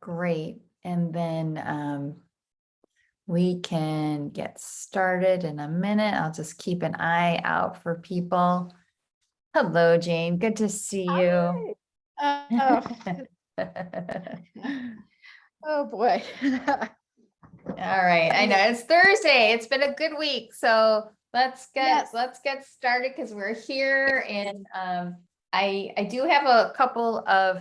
Great. And then we can get started in a minute. I'll just keep an eye out for people. Hello, Jane. Good to see you. Hi. Oh boy. All right. I know it's Thursday. It's been a good week. So let's Yes. get started because we're here. And I do have a couple of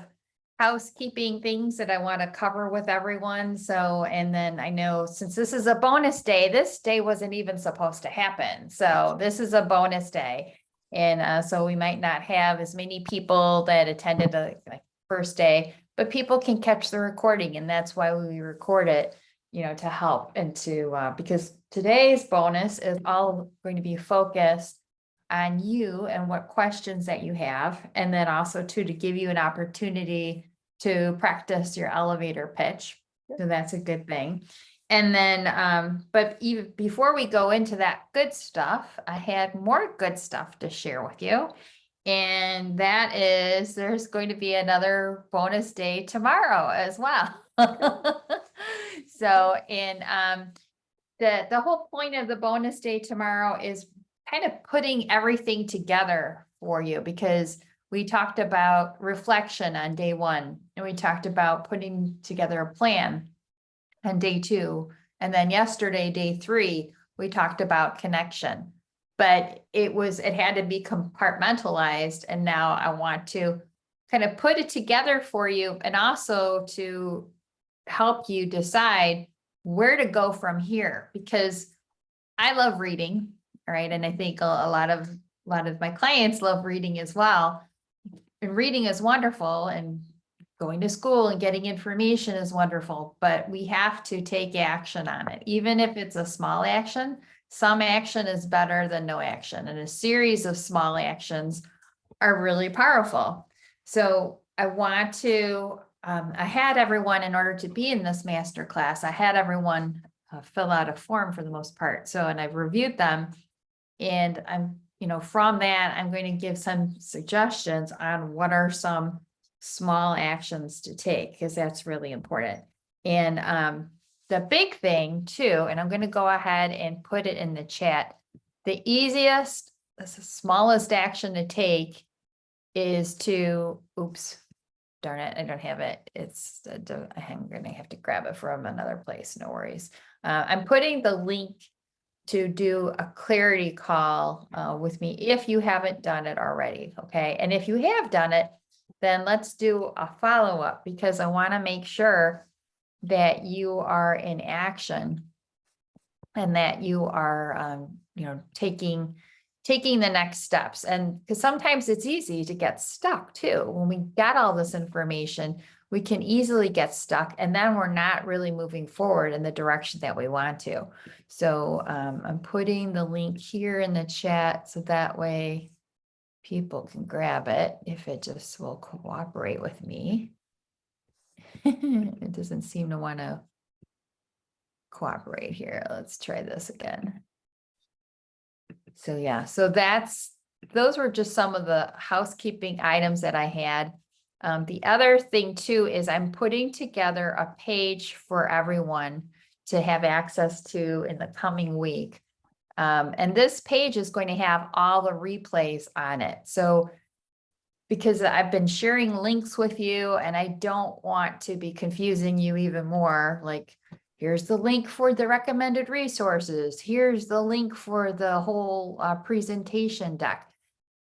housekeeping things that I want to cover with everyone. So, and then I know since this is a bonus day, this day wasn't even supposed to happen. So this is a bonus day. And so we might not have as many people that attended the first day, but people can catch the recording, and that's why we record it, to help and to, because today's bonus is all going to be focused on you and what questions that you have. And then also to give you an opportunity to practice your elevator pitch. So that's a good thing. And then, but even before we go into that good stuff, I had more good stuff to share with you. And that is, there's going to be another bonus day tomorrow as well. So, and the whole point of the bonus day tomorrow is kind of putting everything together for you, because we talked about reflection on day one, and we talked about putting together a plan on day two. And then yesterday, day three, we talked about connection, but it had to be compartmentalized. And now I want to kind of put it together for you, and also to help you decide where to go from here, because I love reading, right? And I think a lot of my clients love reading as well. And reading is wonderful, and going to school and getting information is wonderful, but we have to take action on it. Even if it's a small action, some action is better than no action. And a series of small actions are really powerful. So I want to, I had everyone, in order to be in this masterclass, I had everyone fill out a form for the most part. So, and I've reviewed them, and I'm, from that, I'm going to give some suggestions on what are some small actions to take, because that's really important. And the big thing too, and I'm going to go ahead and put it in the chat, the easiest, the smallest action to take is to, oops, darn it, I don't have it. I'm going to have to grab it from another place. No worries. I'm putting the link to do a clarity call with me if you haven't done it already. Okay. And if you have done it, then let's do a follow-up, because I want to make sure that you are in action and that you are, taking the next steps. And because sometimes it's easy to get stuck too. When we got all this information, we can easily get stuck, and then we're not really moving forward in the direction that we want to. So I'm putting the link here in the chat, so that way people can grab it if it just will cooperate with me. It doesn't seem to want to cooperate here. Let's try this again. So yeah, so those were just some of the housekeeping items that I had. The other thing too is I'm putting together a page for everyone to have access to in the coming week. And this page is going to have all the replays on it. So because I've been sharing links with you, and I don't want to be confusing you even more, like, here's the link for the recommended resources. Here's the link for the whole presentation deck.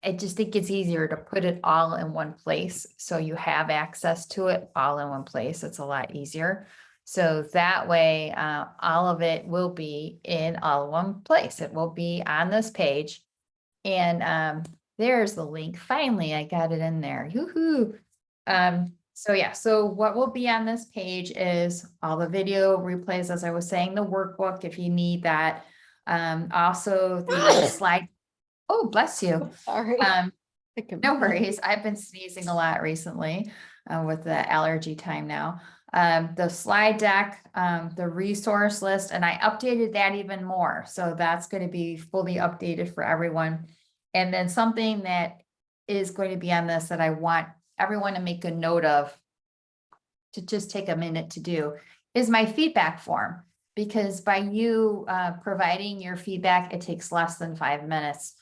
I just think it's easier to put it all in one place, so you have access to it all in one place. It's a lot easier. So that way, all of it will be in all one place. It will be on this page. And there's the link. Finally, I got it in there. Yoo-hoo. So yeah, so what will be on this page is all the video replays, as I was saying, the workbook, if you need that. Also the slide. Oh, bless you. Sorry. No worries. I've been sneezing a lot recently with the allergy time now. The slide deck, the resource list, and I updated that even more. So that's going to be fully updated for everyone. And then something that is going to be on this that I want everyone to make a note of to just take a minute to do is my feedback form. Because by you providing your feedback, it takes less than 5 minutes.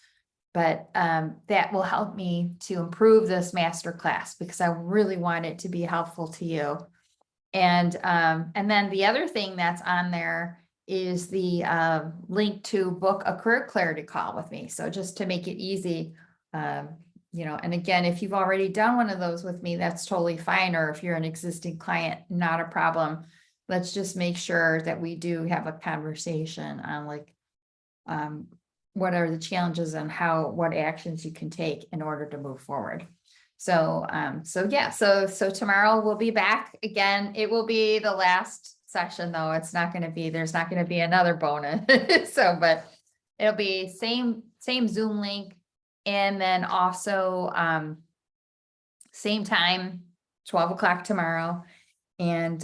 But that will help me to improve this masterclass because I really want it to be helpful to you. And then the other thing that's on there is the link to book a career clarity call with me. So just to make it easy, and again, if you've already done one of those with me, that's totally fine. Or if you're an existing client, not a problem. Let's just make sure that we do have a conversation on like, what are the challenges and what actions you can take in order to move forward. So tomorrow we'll be back again. It will be the last session though. There's not going to be another bonus. But it'll be same Zoom link. And then also, same time, 12 o'clock tomorrow. And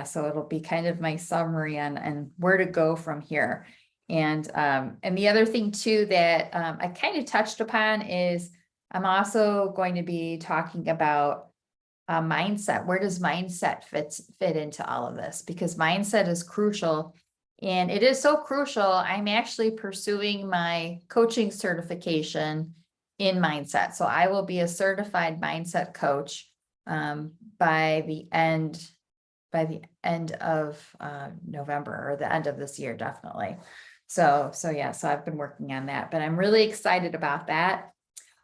so it'll be kind of my summary and where to go from here. And the other thing too that I kind of touched upon is I'm also going to be talking about mindset. Where does mindset fit into all of this? Because mindset is crucial. And it is so crucial. I'm actually pursuing my coaching certification in mindset. So I will be a certified mindset coach by the end of November, or the end of this year, definitely. So I've been working on that, but I'm really excited about that.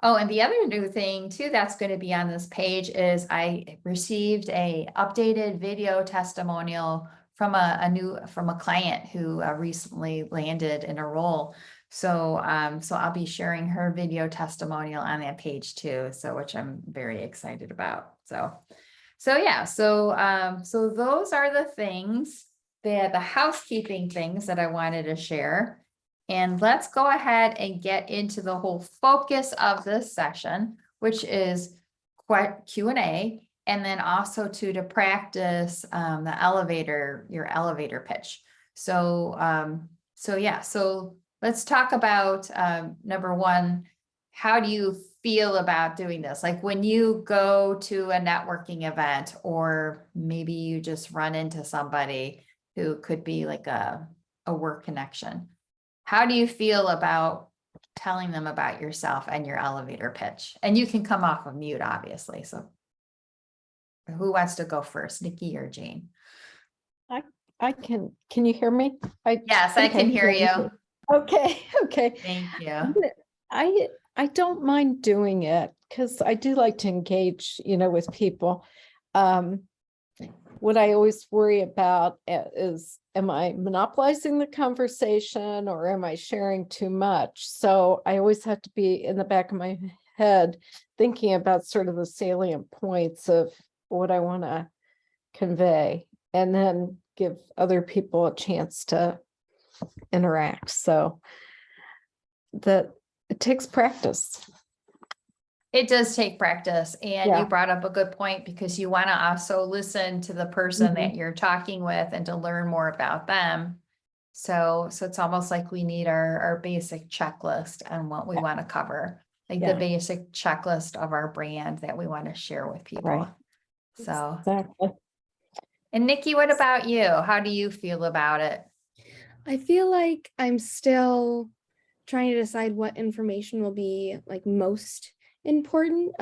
Oh, and the other new thing too that's going to be on this page is I received a updated video testimonial from a client who recently landed in a role. So I'll be sharing her video testimonial on that page too. So which I'm very excited about. So those are the things, the housekeeping things that I wanted to share. And let's go ahead and get into the whole focus of this session, which is Q&A, and then also to practice your elevator pitch. So let's talk about number one, how do you feel about doing this? Like when you go to a networking event, or maybe you just run into somebody who could be like a work connection. How do you feel about telling them about yourself and your elevator pitch? And you can come off of mute, obviously. So who wants to go first, Nikki or Jane? I can you hear me? Yes, I can hear you. Okay. Thank you. I don't mind doing it because I do like to engage, with people. What I always worry about is, am I monopolizing the conversation or am I sharing too much? So I always have to be in the back of my head thinking about sort of the salient points of what I want to convey, and then give other people a chance to interact. So that it takes practice. It does take practice. And Yeah. you brought up a good point, because you want to also listen to the person that you're talking with and to learn more about them. So it's almost like we need our basic checklist on what we want to cover, like the basic checklist of our brand that we want to share with people. Right. So Exactly. And Nikki, what about you? How do you feel about it? I feel like I'm still trying to decide what information will be like most important,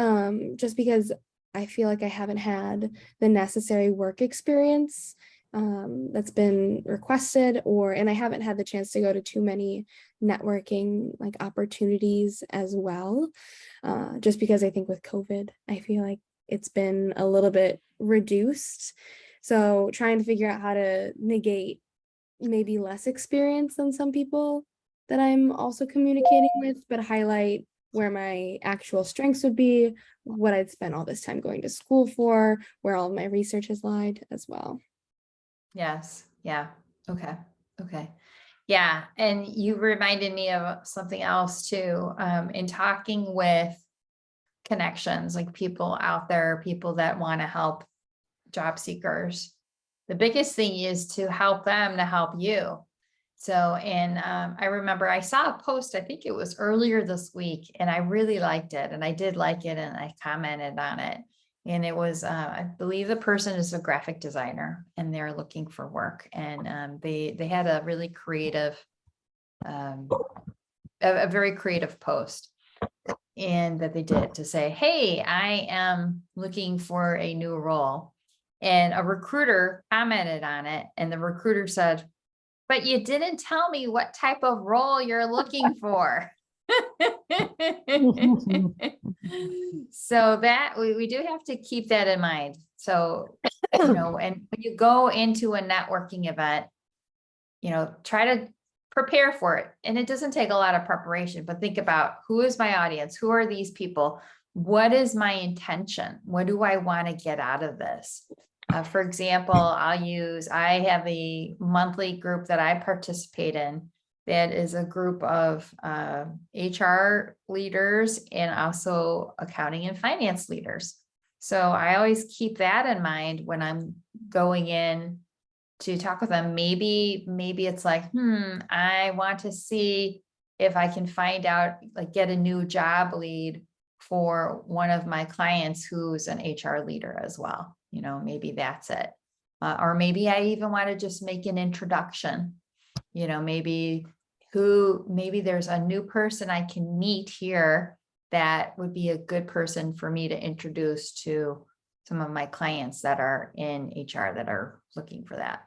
just because I feel like I haven't had the necessary work experience that's been requested, and I haven't had the chance to go to too many networking like opportunities as well, just because I think with COVID, I feel like it's been a little bit reduced. So trying to figure out how to negate maybe less experience than some people that I'm also communicating with, but highlight where my actual strengths would be, what I'd spent all this time going to school for, where all of my research has lied as well. Yes. Yeah. Okay. Yeah. And you reminded me of something else too, in talking with connections, like people out there, people that want to help job seekers. The biggest thing is to help them to help you. So, and I remember I saw a post, I think it was earlier this week, and I really liked it. And I did like it, and I commented on it. And it was, I believe the person is a graphic designer and they're looking for work. And they had a really creative, a very creative post. And that they did to say, hey, I am looking for a new role. And a recruiter commented on it. And the recruiter said, but you didn't tell me what type of role you're looking for. So that we do have to keep that in mind. So, and when you go into a networking event, try to prepare for it. And it doesn't take a lot of preparation, but think about, who is my audience? Who are these people? What is my intention? What do I want to get out of this? For example, I have a monthly group that I participate in. That is a group of HR leaders and also accounting and finance leaders. So I always keep that in mind when I'm going in to talk with them. Maybe it's like, I want to see if I can find out, like get a new job lead for one of my clients who's an HR leader as well. Maybe that's it. Or maybe I even want to just make an introduction, maybe there's a new person I can meet here that would be a good person for me to introduce to some of my clients that are in HR that are looking for that.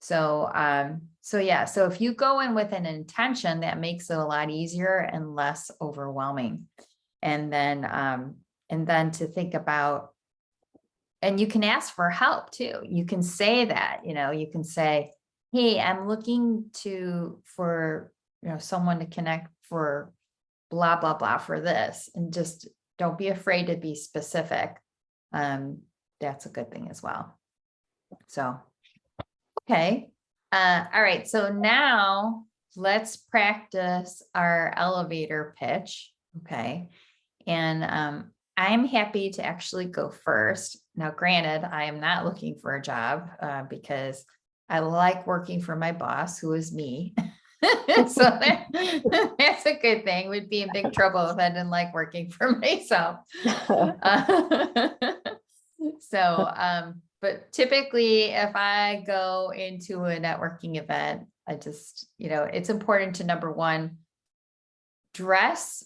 So if you go in with an intention, that makes it a lot easier and less overwhelming. And then to think about, and you can ask for help too. You can say that, you can say, hey, I'm looking for someone to connect for blah, blah, blah for this. And just don't be afraid to be specific. That's a good thing as well. So, okay. All right. So now let's practice our elevator pitch. Okay. And I'm happy to actually go first. Now, granted, I am not looking for a job because I like working for my boss, who is me. So that's a good thing. We'd be in big trouble if I didn't like working for myself. But typically if I go into a networking event, I just, it's important to, number one, dress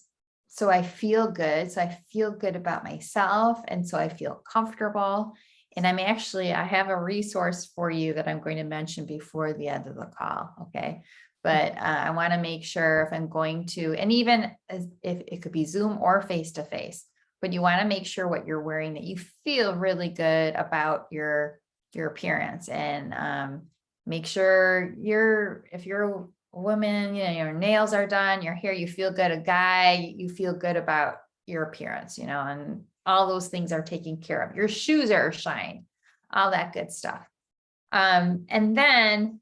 so I feel good. So I feel good about myself. And so I feel comfortable. And I have a resource for you that I'm going to mention before the end of the call. Okay. But I want to make sure if I'm going to, and even if it could be Zoom or face-to-face, but you want to make sure what you're wearing, that you feel really good about your appearance, and make sure if you're a woman, your nails are done, your hair, you feel good. A guy, you feel good about your appearance, and all those things are taken care of. Your shoes are shined, all that good stuff. And then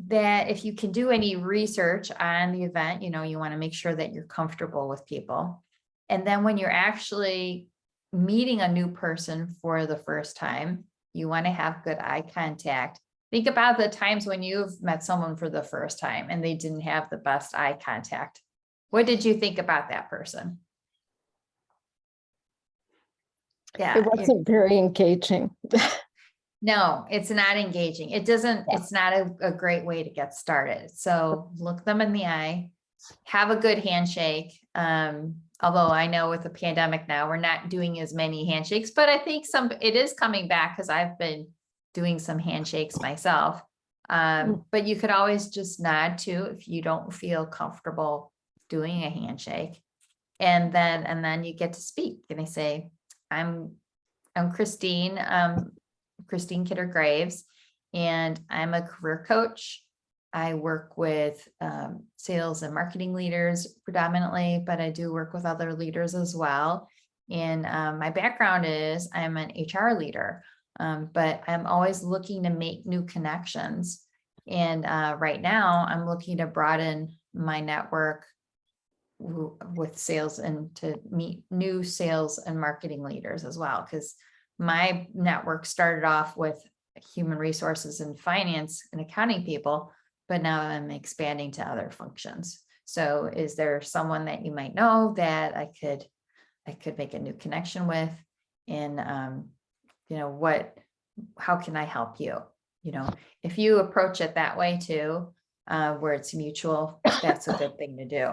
that if you can do any research on the event, you want to make sure that you're comfortable with people. And then when you're actually meeting a new person for the first time, you want to have good eye contact. Think about the times when you've met someone for the first time and they didn't have the best eye contact. What did you think about that person? Yeah. It wasn't very engaging. No, it's not engaging. It's not a great way to get started. So look them in the eye, have a good handshake. Although I know with the pandemic now, we're not doing as many handshakes, but I think it is coming back because I've been doing some handshakes myself. But you could always just nod too if you don't feel comfortable doing a handshake. And then you get to speak and they say, I'm Christine, Christine Kidder Graves, and I'm a career coach. I work with sales and marketing leaders predominantly, but I do work with other leaders as well. And my background is I'm an HR leader, but I'm always looking to make new connections. And right now I'm looking to broaden my network with sales and to meet new sales and marketing leaders as well. Because my network started off with human resources and finance and accounting people, but now I'm expanding to other functions. So is there someone that you might know that I could make a new connection with? in, how can I help you? If you approach it that way too, where it's mutual, that's a good thing to do.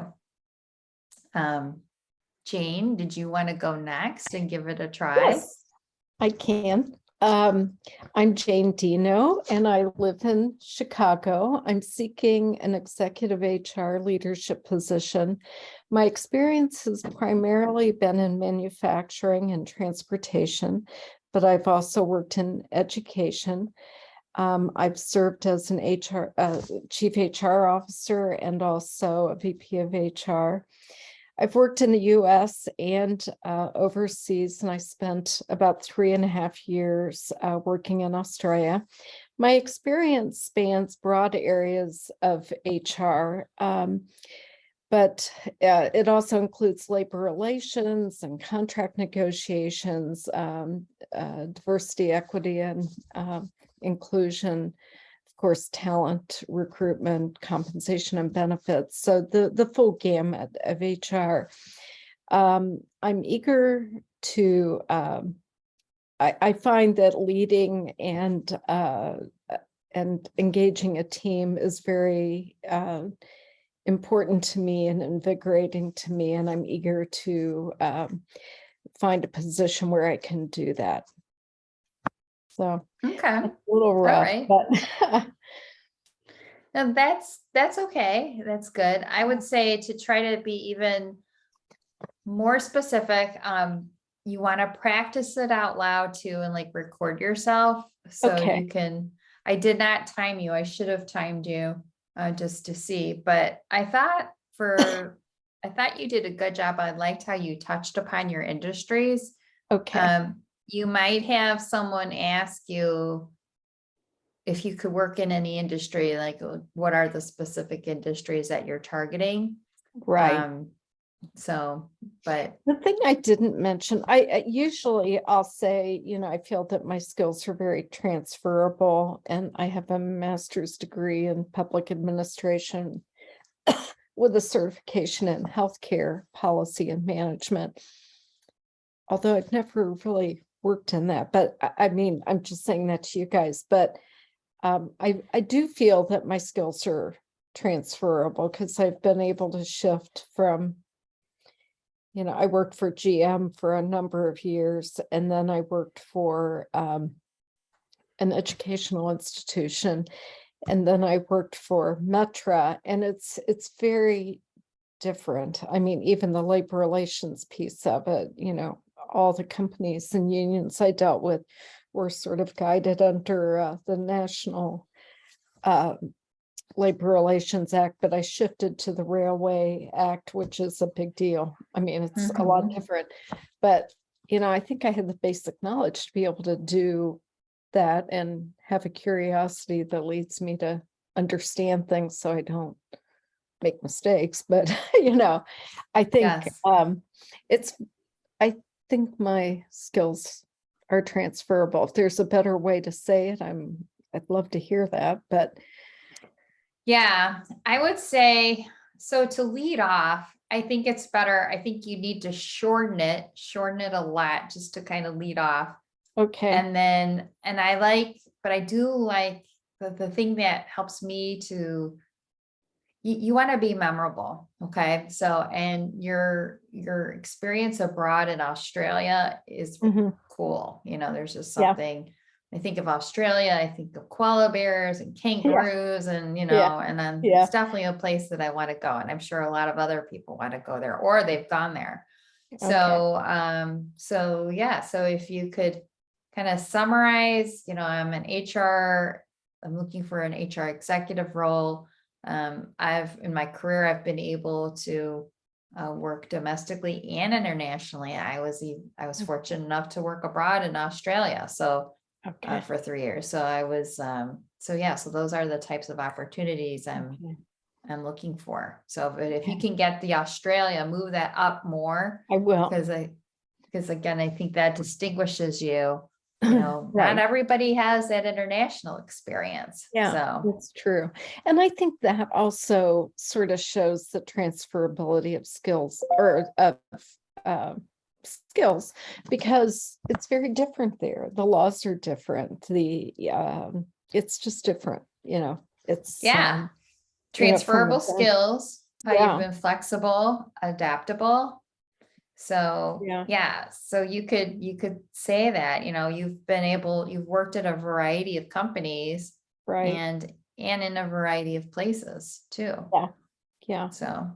Jane, did you want to go next and give it a try? Yes, I can. I'm Jane Dino and I live in Chicago. I'm seeking an executive HR leadership position. My experience has primarily been in manufacturing and transportation, but I've also worked in education. I've served as an chief HR officer and also a VP of HR. I've worked in the US and overseas, and I spent about 3.5 years working in Australia. My experience spans broad areas of HR, but it also includes labor relations and contract negotiations, diversity, equity, and inclusion, of course, talent, recruitment, compensation, and benefits. So the full gamut of HR. I'm eager to, I find that leading and engaging a team is very important to me and invigorating to me. And I'm eager to find a position where I can do that. So Okay. a little rough, right. but No, that's okay. That's good. I would say to try to be even more specific, you want to practice it out loud too and like record yourself so Okay. you can. I did not time you. I should have timed you just to see, but I thought you did a good job. I liked how you touched upon your industries. okay. You might have someone ask you if you could work in any industry, like what are the specific industries that you're targeting? Right. But The thing I didn't mention, I usually I'll say, I feel that my skills are very transferable, and I have a master's degree in public administration with a certification in healthcare policy and management. Although I've never really worked in that, but I mean, I'm just saying that to you guys, but I do feel that my skills are transferable because I've been able to shift from, I worked for GM for a number of years, and then I worked for an educational institution, and then I worked for Metra, and it's very different. I mean, even the labor relations piece of it, all the companies and unions I dealt with were sort of guided under the National Labor Relations Act, but I shifted to the Railway Act, which is a big deal. I mean, it's a lot different, but I think I had the basic knowledge to be able to do that and have a curiosity that leads me to understand things so I don't make mistakes. But I think yes. I think my skills are transferable. If there's a better way to say it, I'd love to hear that. But Yeah, I would say, so to lead off, I think it's better. I think you need to shorten it a lot just to kind of lead off. okay. And I do like the thing that helps me to, you want to be memorable. Okay. So, and your experience abroad in Australia is cool. There's just something, I think of Australia, I think of koala bears and kangaroos and, and then it's definitely a place that I want to go. And I'm sure a lot of other people want to go there or they've gone there. So, so if you could kind of summarize, I'm looking for an HR executive role. In my career, I've been able to work domestically and internationally. I was fortunate enough to work abroad in Australia. So for 3 years. So I was, so those are the types of opportunities I'm looking for. So, but if you can get the Australia, move that up more. I will. Because again, I think that distinguishes you. Right. Not everybody has that international experience. Yeah, so that's true. And I think that also sort of shows the transferability of skills or of skills, because it's very different there. The laws are different. It's just different, it's. Yeah. From Transferable event- skills, how you've Yeah. been flexible, adaptable. So, Yeah. yeah, so you could say that, you've worked at a variety of companies Right. and in a variety of places too. Yeah. So,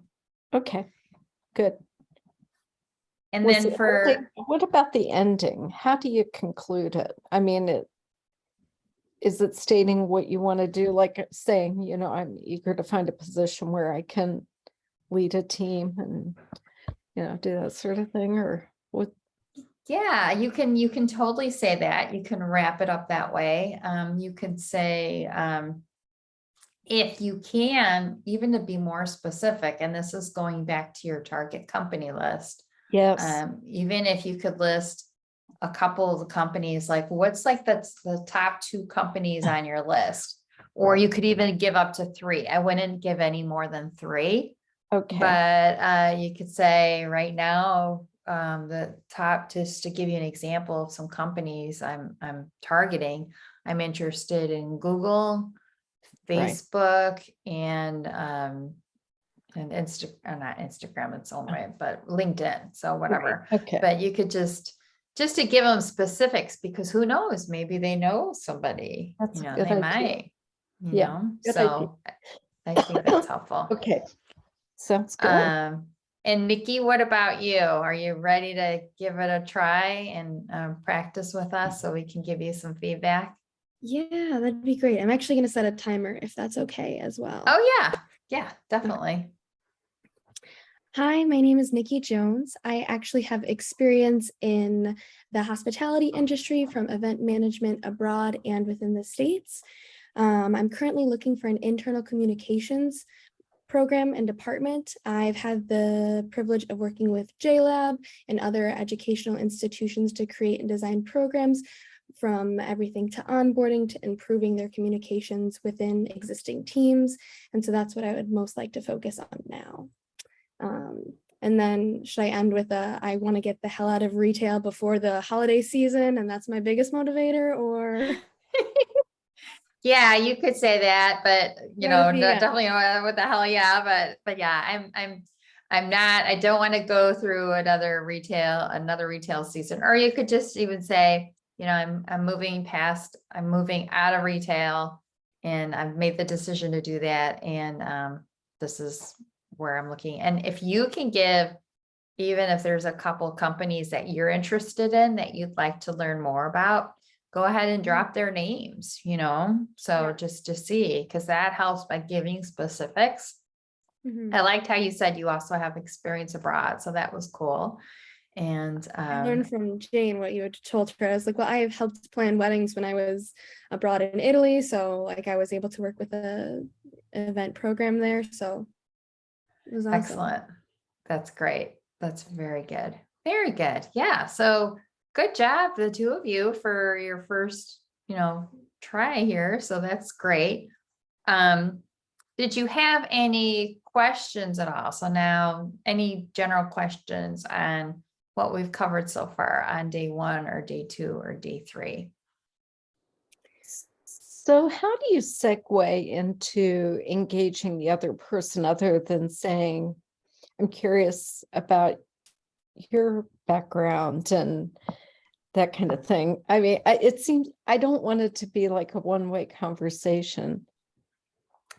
Okay, good. and Was then the for, ending- what about the ending? How do you conclude it? I mean, is it stating what you want to do, like saying, I'm eager to find a position where I can lead a team and, do that sort of thing, or what? yeah, you can totally say that. You can wrap it up that way. You can say, if you can, even to be more specific, and this is going back to your target company list. Yes. Even if you could list a couple of the companies, like what's like that's the top 2 companies on your list, or you could even give up to 3. I wouldn't give any more than 3, Okay. but you could say right now, the top, just to give you an example of some companies I'm targeting, I'm interested in Google, Right. Facebook, and not Instagram its own way, but LinkedIn. So whatever. Right. Okay. But you could just to give them specifics, because who knows, maybe they know somebody, That's a they good idea. might, Yeah, good so I think that's helpful. Okay. Sounds good. And Nikki, what about you? Are you ready to give it a try and practice with us so we can give you some feedback? Yeah, that'd be great. I'm actually going to set a timer if that's okay as well. Oh yeah, definitely. Hi, my name is Nikki Jones. I actually have experience in the hospitality industry, from event management abroad and within the States. I'm currently looking for an internal communications program and department. I've had the privilege of working with JLab and other educational institutions to create and design programs, from everything to onboarding to improving their communications within existing teams. And so that's what I would most like to focus on now. And then should I end with I want to get the hell out of retail before the holiday season, and that's my biggest motivator, or? Yeah, you could say that, but Yeah. definitely what the hell, yeah, but yeah, I'm not, I don't want to go through another retail season. Or you could just even say, I'm moving out of retail, and I've made the decision to do that, and this is where I'm looking. And if you can give, even if there's a couple companies that you're interested in that you'd like to learn more about, go ahead and drop their names, so Yeah. just to see, because that helps by giving specifics. Mhm. I liked how you said you also have experience abroad, so that was cool. And I learned from Jane what you had told her. I was like, well, I have helped plan weddings when I was abroad in Italy, so like I was able to work with a event program there, so it was awesome. excellent. That's great. That's very good. Very good. Yeah. So good job, the 2 of you, for your first, try here. So that's great. Did you have any questions at all? So now, any general questions on what we've covered so far on day 1 or day 2 or day 3? So how do you segue into engaging the other person, other than saying, I'm curious about your background and that kind of thing? I mean, it seems, I don't want it to be like a one-way conversation.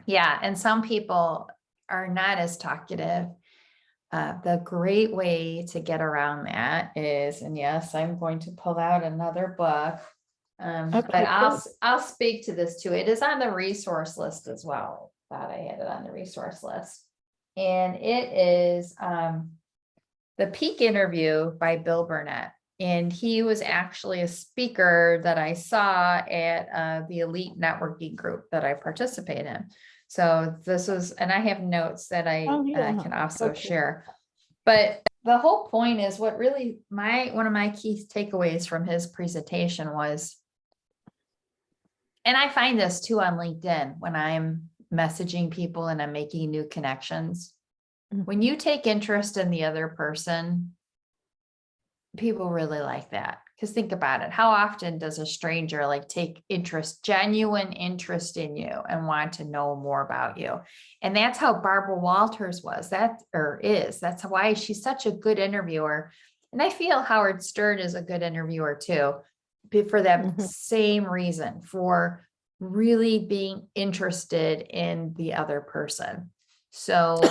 Yeah. And some people are not as talkative. The great way to get around that is, and yes, I'm going to pull out another book. But Okay, I'll speak to this too. It is on the resource list as well. Thought I had it on the resource list. And it is The Peak Interview by Bill Burnett. And he was actually a speaker that I saw at the elite networking group that I participate in. So this was, and I have notes that I can also Okay. share. But the whole point is, what really one of my key takeaways from his presentation was, and I find this too on LinkedIn when I'm messaging people and I'm making new connections. Mhm. When you take interest in the other person, people really like that. Because think about it. How often does a stranger like take interest, genuine interest in you and want to know more about you? And that's how Barbara Walters was, that's why she's such a good interviewer. And I feel Howard Stern is a good interviewer too, for that Mhm. same reason, for really being interested in the other person. So,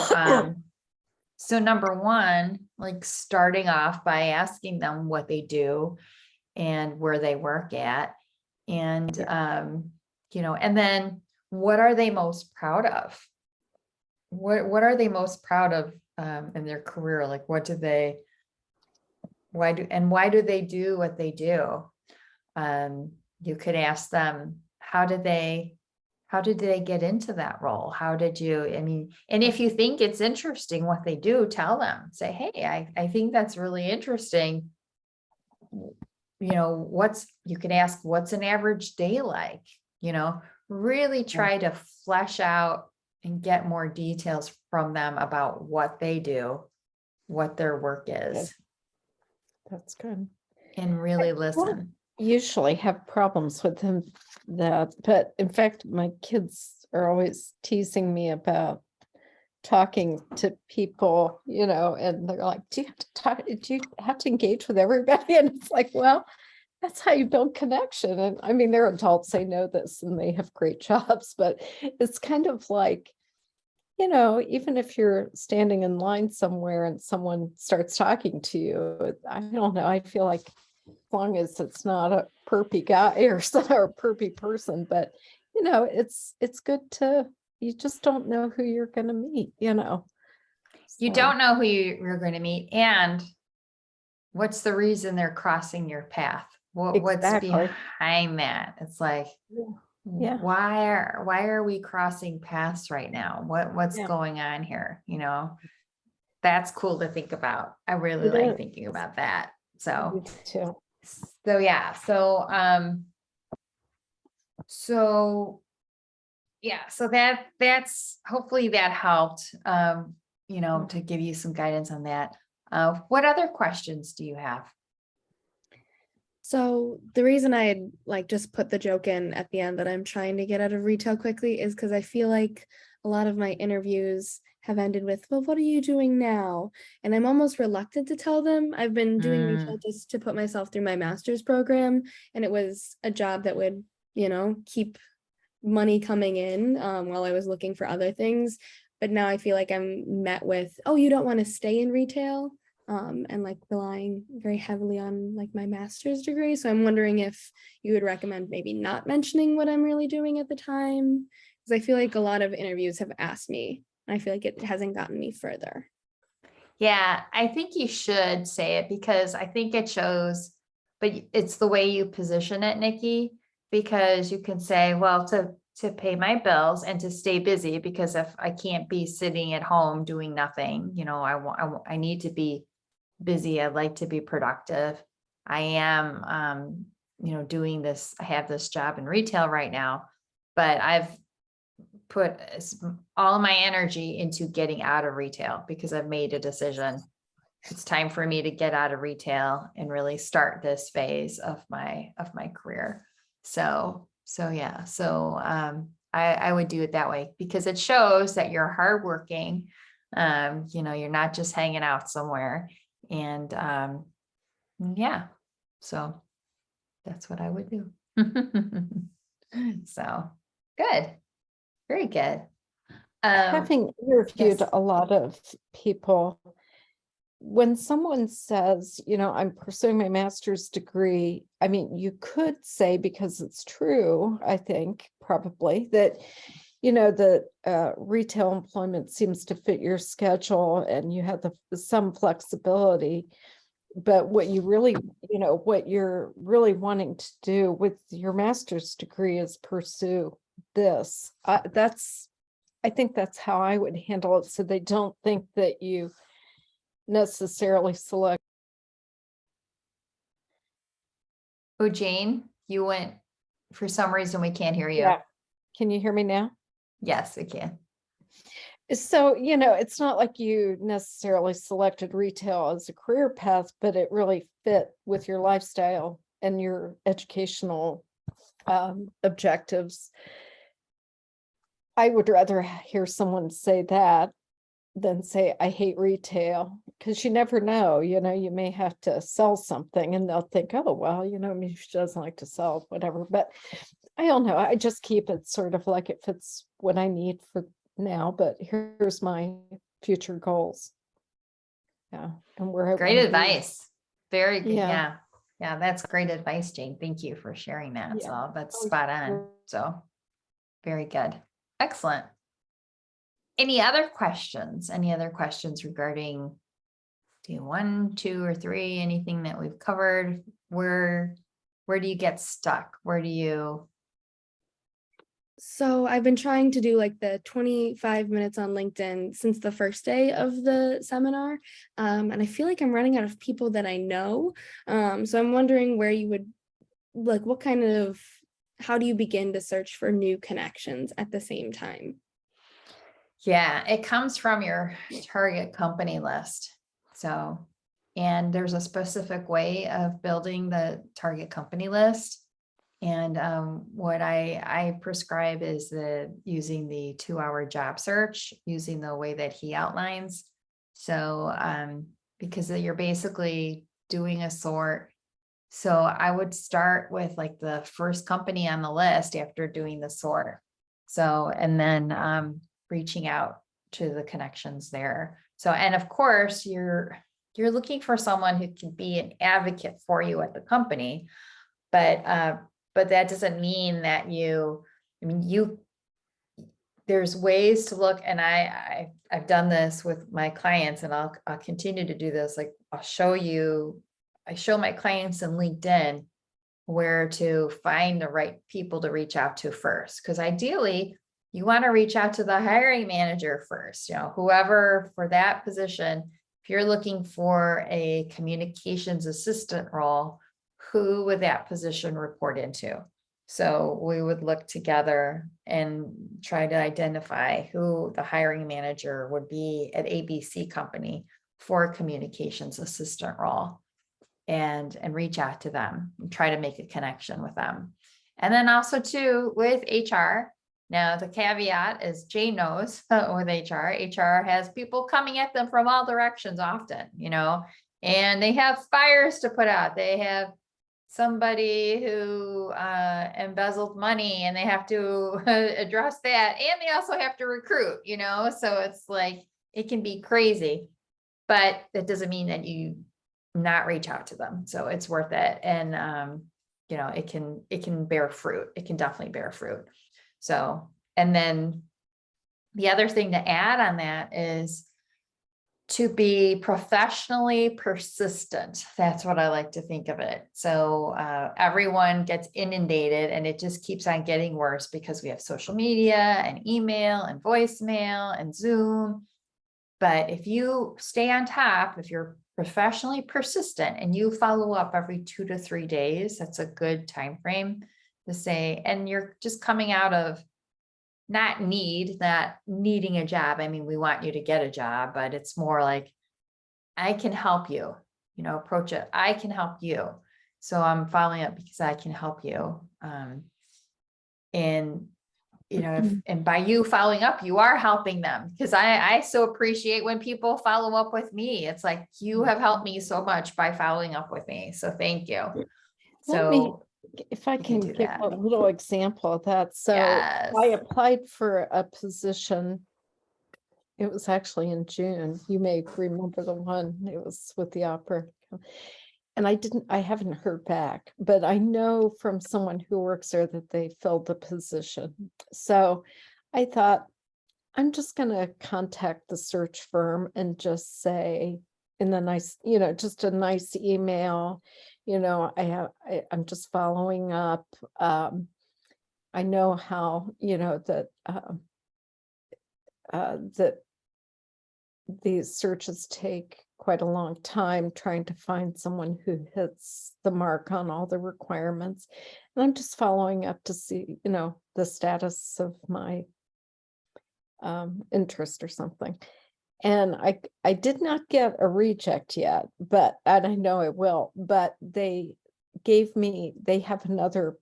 so number one, like starting off by asking them what they do and where they work at. And, and then what are they most proud of? What are they most proud of in their career? Like, why do they do what they do? You could ask them, how did they get into that role? How did you, and if you think it's interesting what they do, tell them, say, hey, I think that's really interesting. You can ask, what's an average day like? Really try to flesh out and get more details from them about what they do, what their work is, That's good. and really Well, listen. usually have problems with them but in fact, my kids are always teasing me about talking to people, and they're like, do you have to engage with everybody? And it's like, well, that's how you build connection. And I mean, they're adults, they know this and they have great jobs, but it's kind of like, even if you're standing in line somewhere and someone starts talking to you, I don't know, I feel like as long as it's not a perpy guy or a perpy person, but it's good you just don't know who you're going to meet, You So, don't know who you're going to meet, and what's the reason they're crossing your path? What's exactly. behind that? It's like, Yeah. why are we crossing paths right now? What's Yeah. going on here? That's cool to think about. I really It like is. thinking about that. Me So too. yeah. So that's hopefully that helped, to give you some guidance on that. What other questions do you have? So the reason I had like just put the joke in at the end that I'm trying to get out of retail quickly is because I feel like a lot of my interviews have ended with, well, what are you doing now? And I'm almost reluctant to tell them. I've been doing retail just to put myself through my master's program, and it was a job that would, keep money coming in while I was looking for other things. But now I feel like I'm met with, oh, you don't want to stay in retail, and like relying very heavily on like my master's degree. So I'm wondering if you would recommend maybe not mentioning what I'm really doing at the time, because I feel like a lot of interviews have asked me, and I feel like it hasn't gotten me further. Yeah, I think you should say it because I think it shows, but it's the way you position it, Nikki, because you can say, well, to pay my bills and to stay busy, because if I can't be sitting at home doing nothing, I need to be busy. I'd like to be productive. I am, doing this. I have this job in retail right now, but I've put all my energy into getting out of retail because I've made a decision. It's time for me to get out of retail and really start this phase of my career. So yeah. So I would do it that way because it shows that you're hardworking. You're not just hanging out somewhere. And yeah, so that's what I would do. So good. Very good. Having interviewed Yes. a lot of people, when someone says, I'm pursuing my master's degree, I mean, you could say, because it's true, I think probably that, the retail employment seems to fit your schedule and you have some flexibility. But what you really, what you're really wanting to do with your master's degree is pursue this. I think that's how I would handle it, so they don't think that you necessarily select. Oh, Jane, you went, for some reason we can't hear you. Yeah. Can you hear me now? Yes, we can. So, it's not like you necessarily selected retail as a career path, but it really fit with your lifestyle and your educational objectives. I would rather hear someone say that than say, I hate retail, because you never know, you may have to sell something and they'll think, oh, well, maybe she doesn't like to sell, whatever. But I don't know. I just keep it sort of like it fits what I need for now, but here's my future goals. Yeah. And where I Great want to be. advice. Very good. Yeah. Yeah. Yeah, that's great advice, Jane. Thank you for sharing that. Yeah. So that's Oh, spot on. sure. So very good. Excellent. Any other questions? Any other questions regarding D1, 2, or 3? Anything that we've covered? Where do you get stuck? Where do you? So I've been trying to do like the 25 minutes on LinkedIn since the first day of the seminar. And I feel like I'm running out of people that I know. So I'm wondering where you would, like, how do you begin to search for new connections at the same time? Yeah, it comes from your target company list. So, and there's a specific way of building the target company list. And what I prescribe is using the 2-hour job search, using the way that he outlines. So because you're basically doing a sort. So I would start with like the first company on the list after doing the sort. So, and then reaching out to the connections there. So, and of course, you're looking for someone who can be an advocate for you at the company, but that doesn't mean that there's ways to look, and I've done this with my clients, and I'll continue to do this. Like I show my clients in LinkedIn where to find the right people to reach out to first. Because ideally, you want to reach out to the hiring manager first, whoever for that position. If you're looking for a communications assistant role, who would that position report into? So we would look together and try to identify who the hiring manager would be at ABC company for a communications assistant role, and reach out to them and try to make a connection with them. And then also too with HR. Now the caveat is Jane knows with HR has people coming at them from all directions often, and they have fires to put out. They have somebody who embezzled money and they have to address that, and they also have to recruit, so it's like it can be crazy, but that doesn't mean that you not reach out to them. So it's worth it. And it can bear fruit. It can definitely bear fruit. So, and then the other thing to add on that is to be professionally persistent. That's what I like to think of it. So everyone gets inundated and it just keeps on getting worse because we have social media and email and voicemail and Zoom. But if you stay on top, if you're professionally persistent and you follow up every 2 to 3 days, that's a good time frame to say, and you're just coming out of not needing a job. I mean, we want you to get a job, but it's more like, I can help you, approach it. I can help you. So I'm following up because I can help you. And and by you following up, you are helping them, because I so appreciate when people follow up with me. It's like, you have helped me so much by following up with me. So thank you. So If I can do give that. a little example of that. So Yes. I applied for a position. It was actually in June. You may remember the one. It was with the opera. And I haven't heard back, but I know from someone who works there that they filled the position. So I thought, I'm just going to contact the search firm and just say in the nice, just a nice email, I'm just following up. I know how, that these searches take quite a long time trying to find someone who hits the mark on all the requirements. And I'm just following up to see, the status of my interest or something. And I did not get a reject yet, but, and I know I will, but they have another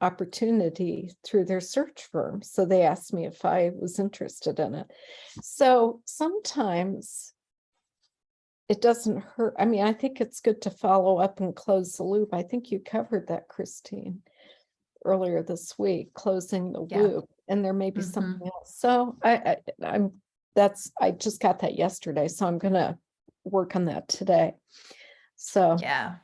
opportunity through their search firm. So they asked me if I was interested in it. So sometimes it doesn't hurt. I mean, I think it's good to follow up and close the loop. I think you covered that, Christine, earlier this week, closing the Yeah. loop, and there may be Mhm. something else. So I just got that yesterday, so I'm gonna work on that today. So Yeah.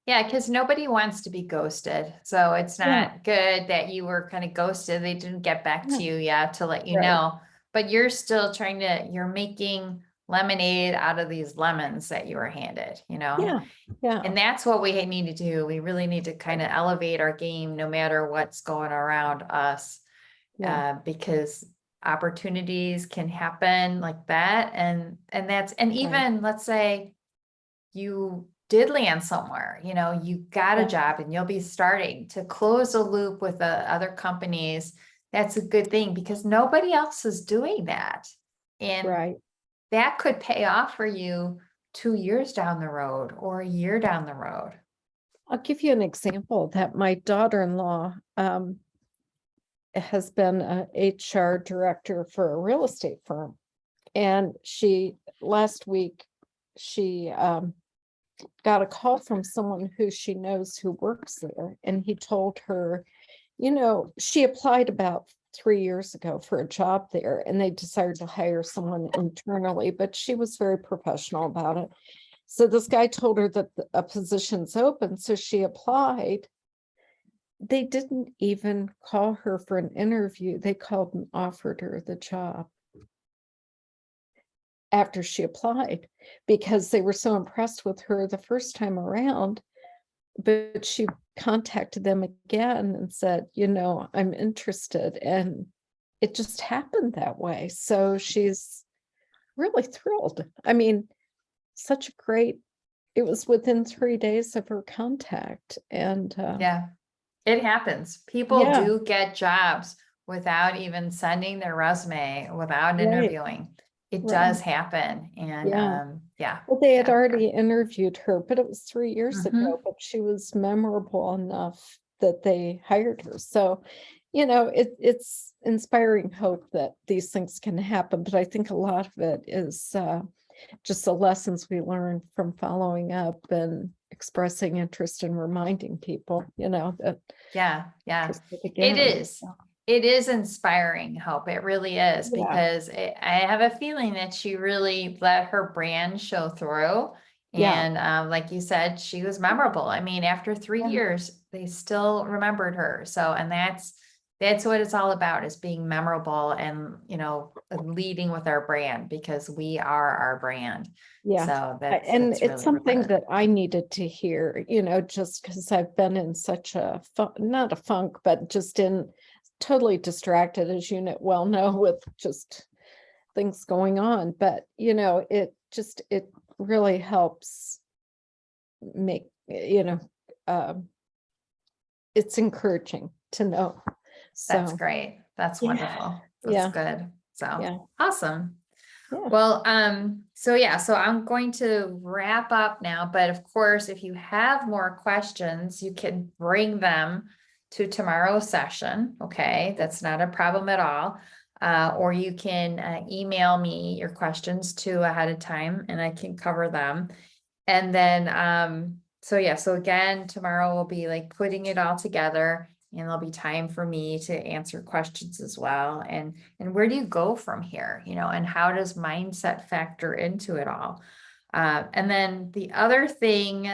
Yeah, because nobody wants to be ghosted. So it's Yeah. not good that you were kind of ghosted. They didn't get back Yeah. to you yet to let you Right. know. But you're still you're making lemonade out of these lemons that you were handed, you know? Yeah, And that's what we need to do. We really need to kind of elevate our game no matter what's going around us. yeah, Because opportunities can happen like that. And even let's say you did land somewhere, you know, you got a Yeah. job and you'll be starting to close the loop with the other companies. That's a good thing because nobody else is doing that. And right. that could pay off for you 2 years down the road or a year down the road. I'll give you an example that my daughter-in-law has been a HR director for a real estate firm. And last week, she got a call from someone who she knows who works there. And he told her, she applied about 3 years ago for a job there, and they decided to hire someone internally, but she was very professional about it. So this guy told her that a position's open, so she applied. They didn't even call her for an interview. They called and offered her the job after she applied because they were so impressed with her the first time around. But she contacted them again and said, I'm interested. And it just happened that way. So she's really thrilled. I mean, it was within 3 days of her contact. And Yeah, it happens. People yeah, do get jobs without even sending their resume, without right, interviewing. It right. does happen. And Yeah. yeah. Well, they had Yeah. already interviewed her, but it was 3 years Mhm. ago, but she was memorable enough that they hired her. So, it's inspiring hope that these things can happen, but I think a lot of it is just the lessons we learn from following up and expressing interest and reminding people, that Yeah, yeah. interested It again. is. It is inspiring hope. It really is Yeah. because I have a feeling that she really let her brand show through. Yeah. And like you said, she was memorable. I mean, after 3 years, they still remembered her. So, and that's what it's all about, is being memorable and, leading with our brand because we are our brand. Yeah. So And that's it's really something good. that I needed to hear, just because I've been in such a not a funk, but just in totally distracted, as you well know, with just things going on. But it really helps make, it's encouraging to know. That's So great. That's yeah, wonderful. That's yeah, good. So yeah, awesome. yeah. Well, so yeah, so I'm going to wrap up now, but of course, if you have more questions, you can bring them to tomorrow's session. Okay, that's not a problem at all. Or you can email me your questions too ahead of time and I can cover them. And then, so yeah, so again, tomorrow we'll be like putting it all together and there'll be time for me to answer questions as well. And where do you go from here, and how does mindset factor into it all? And then the other thing,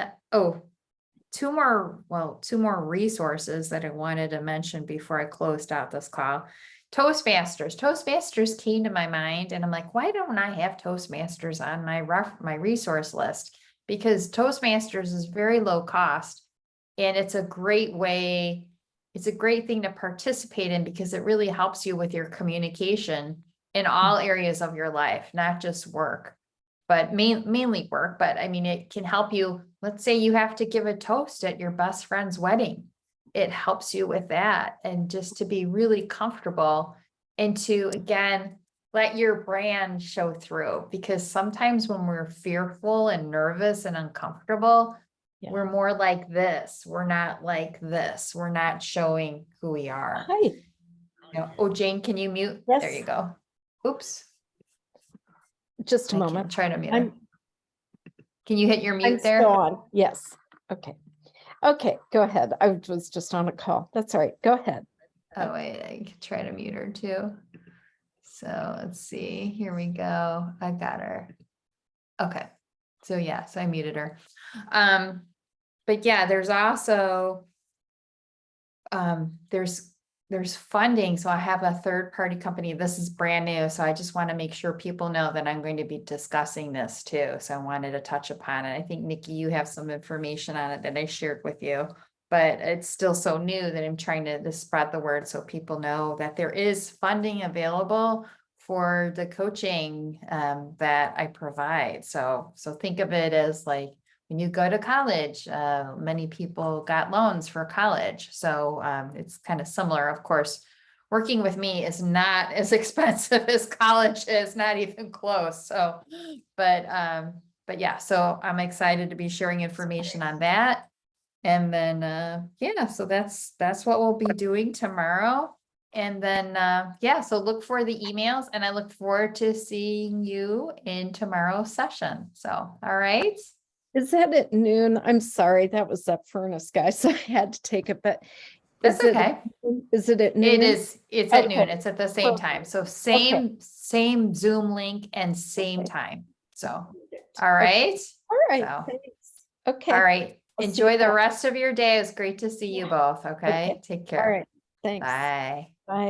two more resources that I wanted to mention before I closed out this call. Toastmasters came to my mind and I'm like, why don't I have Toastmasters on my resource list? Because Toastmasters is very low cost and it's a great thing to participate in because it really helps you with your communication in all areas of your life, not just work, but mainly work. But I mean, it can help you. Let's say you have to give a toast at your best friend's wedding. It helps you with that and just to be really comfortable and to, again, let your brand show through, because sometimes when we're fearful and nervous and uncomfortable, Yeah. we're more like this. We're not like this. We're not showing who we are. Hi. Oh, Jane, can you mute? There Yes. you go. Oops. Just a I can moment. try to mute her. I'm Can you hit your I'm mute there? still on. Yes. Okay. Okay, go ahead. I was just on a call. That's all right. Go ahead. Oh, wait, I can try to mute her too. So let's see, here we go. I got her. Okay, so yes, I muted her. But yeah, there's also, there's funding. So I have a third party company. This is brand new. So I just want to make sure people know that I'm going to be discussing this too. So I wanted to touch upon it. I think Nikki, you have some information on it that I shared with you, but it's still so new that I'm trying to spread the word so people know that there is funding available for the coaching that I provide. So think of it as like, when you go to college, many people got loans for college. So it's kind of similar. Of course, working with me is not as expensive as college is, not even close. So, but yeah, so I'm excited to be sharing information on that. And then, yeah, so that's what we'll be doing tomorrow. And then, yeah, so look for the emails, and I look forward to seeing you in tomorrow's session. So, all right. Is that at noon? I'm sorry, that was that furnace guy, so I had to take it, but That's is it, okay. is it at noon? It is, it's at noon. Okay. It's at the same time. So same Zoom link and same Okay. time. So, all right. All right, So, thanks. Okay. all right. I'll see Enjoy you the then. rest of your day. It was great to see you both. Okay. Okay. Take All care. right, thanks. Bye. Bye.